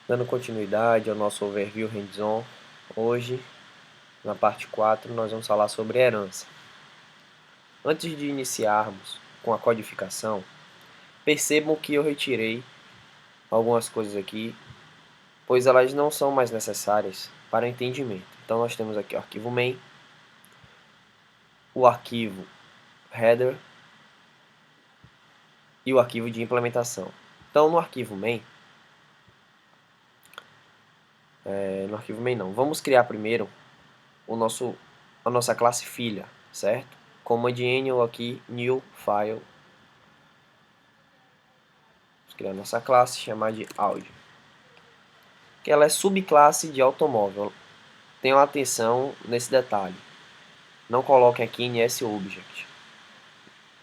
Dando continuidade ao nosso overview hands-on, hoje, na parte 4, nós vamos falar sobre herança. Antes de iniciarmos com a codificação, percebam que eu retirei algumas coisas aqui, pois elas não são mais necessárias para entendimento. Então nós temos aqui o arquivo main, o arquivo header e o arquivo de implementação. Então no arquivo main não, vamos criar primeiro a nossa classe filha, certo? Command N aqui, new file. Vamos criar nossa classe, chamar de Audi. Que ela é subclasse de automóvel. Tenham atenção nesse detalhe. Não coloquem aqui em S-Object,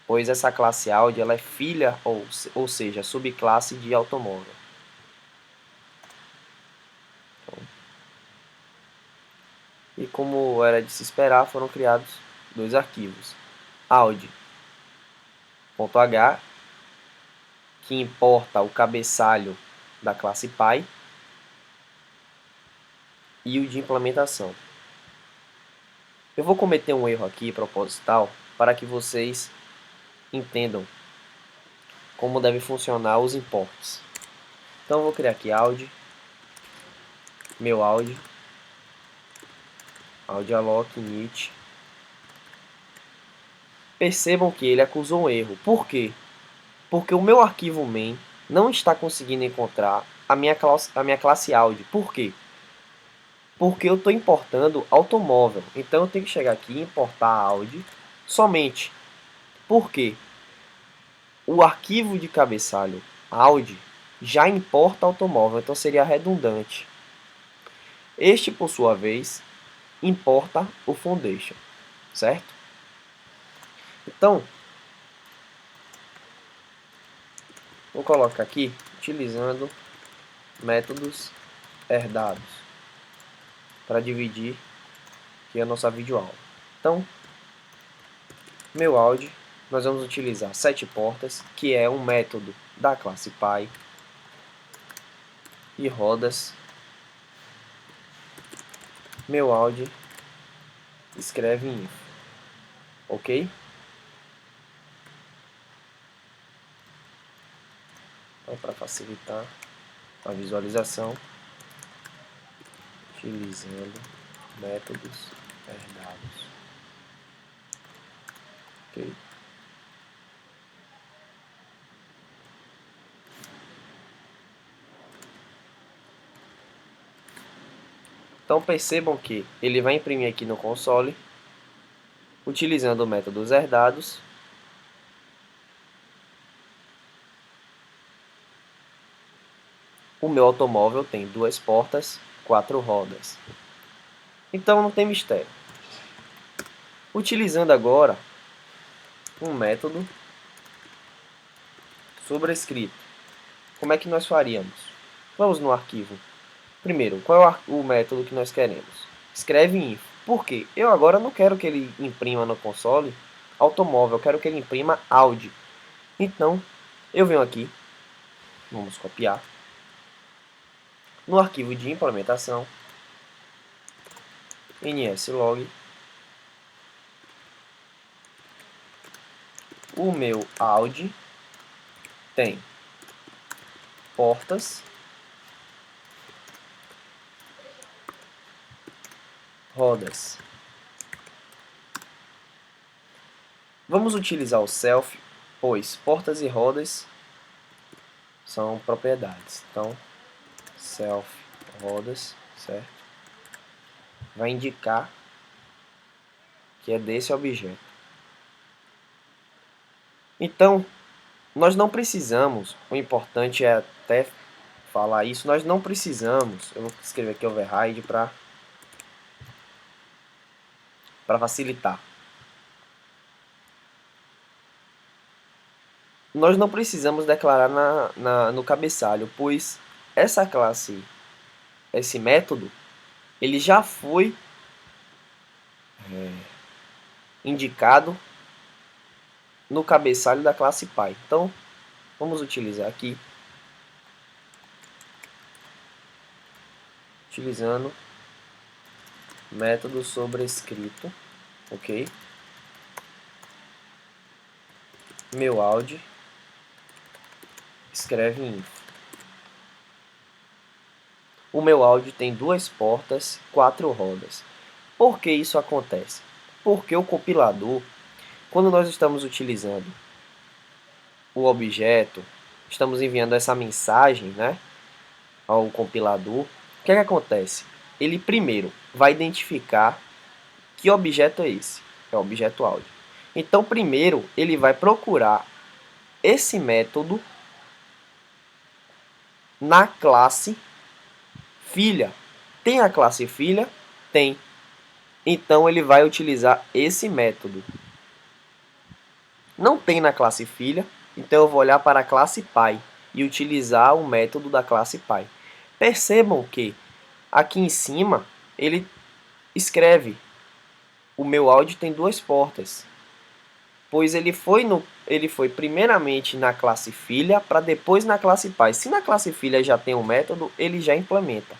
pois essa classe Audi ela é filha, ou seja, subclasse de automóvel. E como era de se esperar, foram criados dois arquivos. Audi.h, que importa o cabeçalho da classe Py, e o de implementação. Eu vou cometer um erro aqui proposital para que vocês entendam como deve funcionar os imports. Então eu vou criar aqui meu Audi alloc init. Percebam que ele acusou um erro. Por quê? Porque o meu arquivo main não está conseguindo encontrar a minha classe Audi. Por quê? Porque eu estou importando automóvel. Então eu tenho que chegar aqui e importar Audi somente. Por quê? O arquivo de cabeçalho Audi já importa automóvel, então seria redundante. Este, por sua vez, importa o foundation, certo? Então, vou colocar aqui, utilizando métodos herdados, para dividir aqui a nossa videoaula. Então, meu Audi, nós vamos utilizar setPortas, que é um método da classe Py, e rodas. Meu Audi escreve em info, ok? Então, para facilitar a visualização, utilizando métodos herdados, ok? Então percebam que ele vai imprimir aqui no console, utilizando métodos herdados. O meu automóvel tem 2 portas, 4 rodas. Então não tem mistério. Utilizando agora um método sobrescrito. Como é que nós faríamos? Vamos no arquivo. Primeiro, qual é o método que nós queremos? Escreve info. Por quê? Eu agora não quero que ele imprima no console automóvel, eu quero que ele imprima Audi. Então, eu venho aqui, vamos copiar, no arquivo de implementação, nslog, o meu Audi tem portas, rodas. Vamos utilizar o self, pois portas e rodas são propriedades. Então, self rodas, certo? Vai indicar que é desse objeto. Então, nós não precisamos, o importante é até falar isso, nós não precisamos, eu vou escrever aqui override para facilitar. Nós não precisamos declarar no cabeçalho, pois essa classe, esse método, ele já foi indicado no cabeçalho da classe Py. Então, vamos utilizar aqui utilizando método sobrescrito, ok? Meu Audi escreve info. O meu Audi tem 2 portas, 4 rodas. Por que isso acontece? Porque o compilador, quando nós estamos utilizando o objeto, estamos enviando essa mensagem, né, ao compilador, o que acontece? Ele primeiro vai identificar que objeto é esse, é o objeto Audi. Então, primeiro, ele vai procurar esse método na classe filha. Tem a classe filha? Tem. Então, ele vai utilizar esse método. Não tem na classe filha, então eu vou olhar para a classe pai e utilizar o método da classe pai. Percebam que aqui em cima ele escreve: o meu áudio tem 2 portas, pois ele foi primeiramente na classe filha para depois na classe pai. Se na classe filha já tem um método, ele já implementa,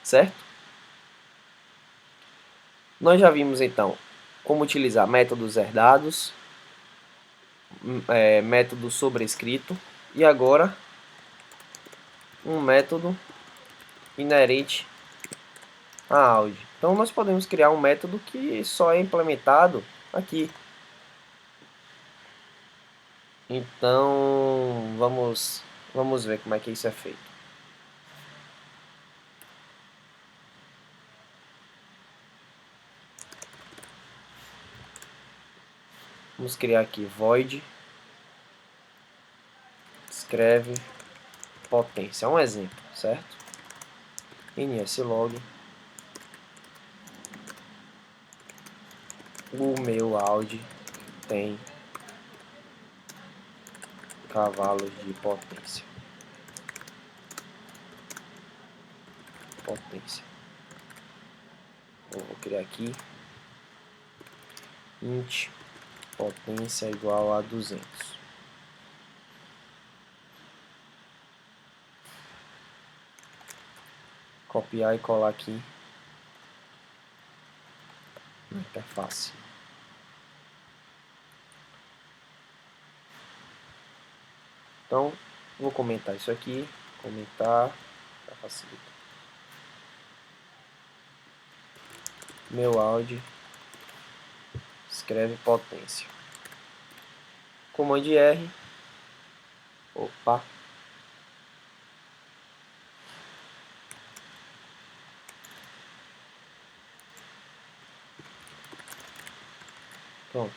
certo? Nós já vimos então como utilizar métodos herdados, método sobrescrito e agora um método inerente a Audi. Então nós podemos criar um método que só é implementado aqui. Então vamos ver como é que isso é feito. Vamos criar aqui void escreve potência, é um exemplo, certo? nslog o meu Audi tem cavalos de potência. Eu vou criar aqui int potência igual a 200. Copiar e colar aqui na interface. Então, vou comentar isso aqui, comentar, para facilitar. Meu Audi escreve potência. Command R. Opa. Pronto.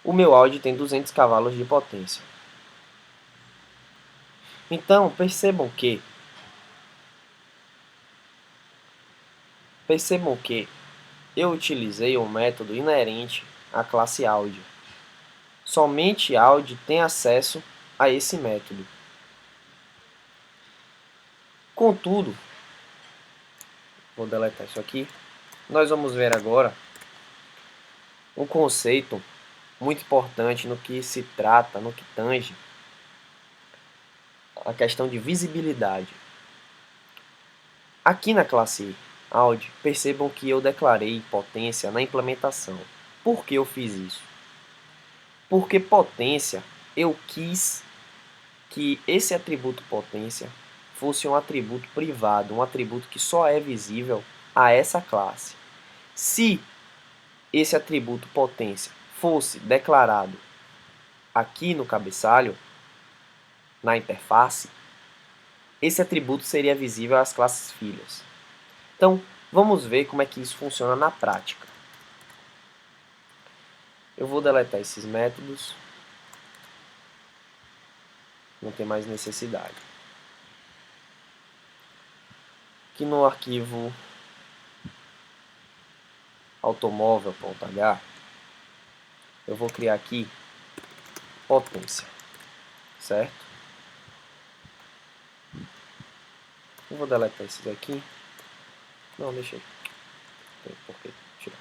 O meu Audi tem 200 cavalos de potência. Então, percebam que eu utilizei um método inerente à classe Audi. Somente Audi tem acesso a esse método. Contudo, vou deletar isso aqui. Nós vamos ver agora um conceito muito importante no que se trata, no que tange a questão de visibilidade. Aqui na classe Audi, percebam que eu declarei potência na implementação. Por que eu fiz isso? Porque potência, eu quis que esse atributo potência fosse um atributo privado, um atributo que só é visível a essa classe. Se esse atributo potência fosse declarado aqui no cabeçalho, na interface, esse atributo seria visível às classes filhas. Então, vamos ver como é que isso funciona na prática. Eu vou deletar esses métodos. Não tem mais necessidade. Aqui no arquivo automóvel.h, eu vou criar aqui potência, certo? Eu vou deletar esses aqui. Não, deixa aí. Tem por que tirar.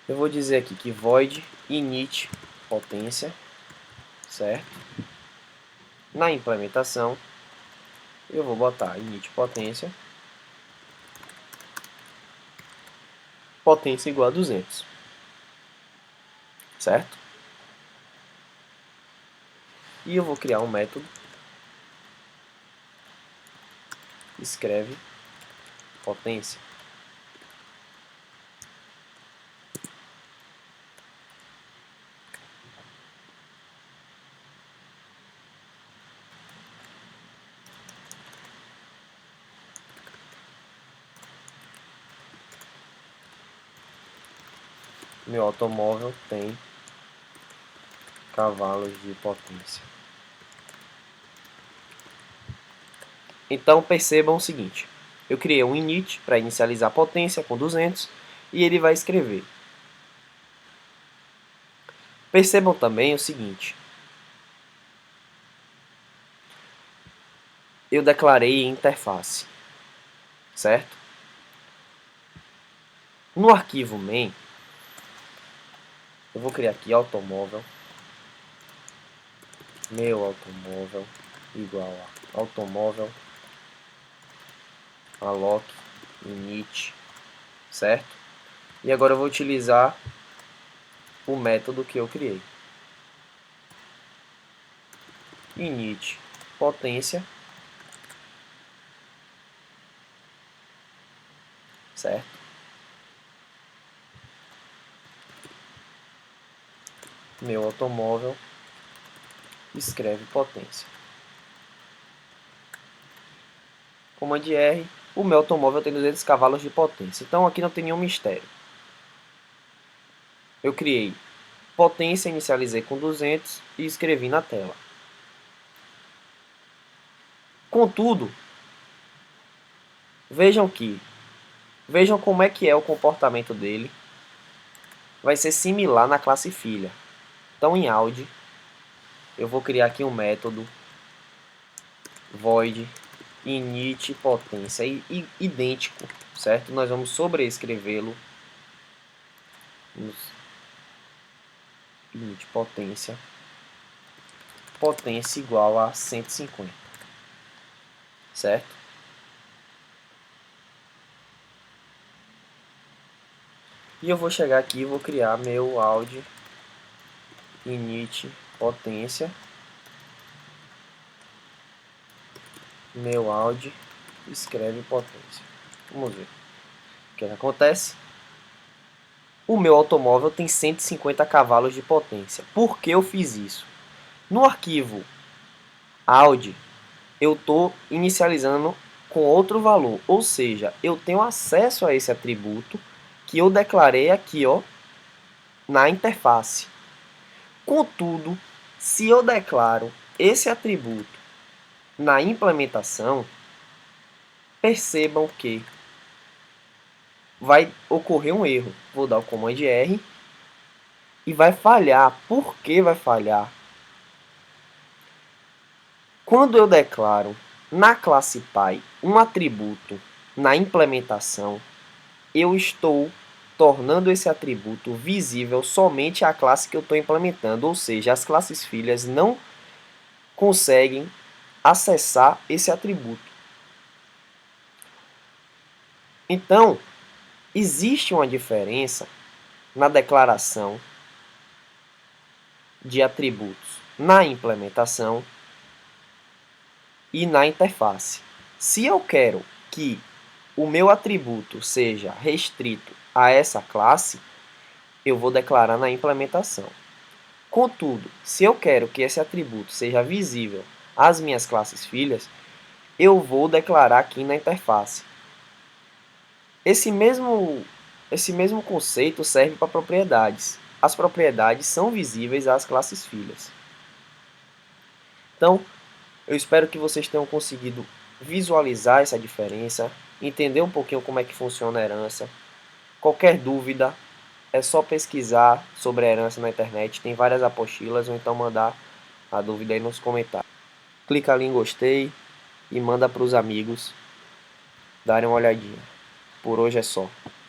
Eu vou dizer aqui que void init potência certo? Na implementação, eu vou botar init potência, potência igual a 200, certo? E eu vou criar um método, escreve potência. Meu automóvel tem cavalos de potência. Então percebam o seguinte, eu criei um init para inicializar a potência com 200 e ele vai escrever. Percebam também o seguinte, eu declarei interface, certo? No arquivo main, eu vou criar aqui automóvel, meu automóvel igual a automóvel alloc init, certo? E agora eu vou utilizar o método que eu criei. Init potência, certo? Meu automóvel escreve potência. Command R, o meu automóvel tem 200 cavalos de potência. Então aqui não tem nenhum mistério. Eu criei potência, inicializei com 200 e escrevi na tela. Contudo, vejam como é que é o comportamento dele. Vai ser similar na classe filha. Então em Audi, eu vou criar aqui um método void init potência idêntico, certo? Nós vamos sobrescrevê-lo. Init potência igual a 150, certo? E eu vou chegar aqui e vou criar meu Audi init potência, meu Audi escreve potência. Vamos ver o que acontece. O meu automóvel tem 150 cavalos de potência. Por que eu fiz isso? No arquivo Audi, eu estou inicializando com outro valor, ou seja, eu tenho acesso a esse atributo que eu declarei aqui, ó, na interface. Contudo, se eu declaro esse atributo na implementação, percebam que vai ocorrer um erro. Vou dar o Command R e vai falhar. Por que vai falhar? Quando eu declaro na classe Pi um atributo na implementação, eu estou tornando esse atributo visível somente à classe que eu estou implementando, ou seja, as classes filhas não conseguem acessar esse atributo. Então, existe uma diferença na declaração de atributos na implementação e na interface. Se eu quero que o meu atributo seja restrito a essa classe, eu vou declarar na implementação. Contudo, se eu quero que esse atributo seja visível às minhas classes filhas, eu vou declarar aqui na interface. Esse mesmo conceito serve para propriedades. As propriedades são visíveis às classes filhas. Então, eu espero que vocês tenham conseguido visualizar essa diferença, entender um pouquinho como é que funciona a herança. Qualquer dúvida, é só pesquisar sobre a herança na internet, tem várias apostilas, ou então mandar a dúvida aí nos comentários. Clica ali em gostei e manda para os amigos darem uma olhadinha. Por hoje é só.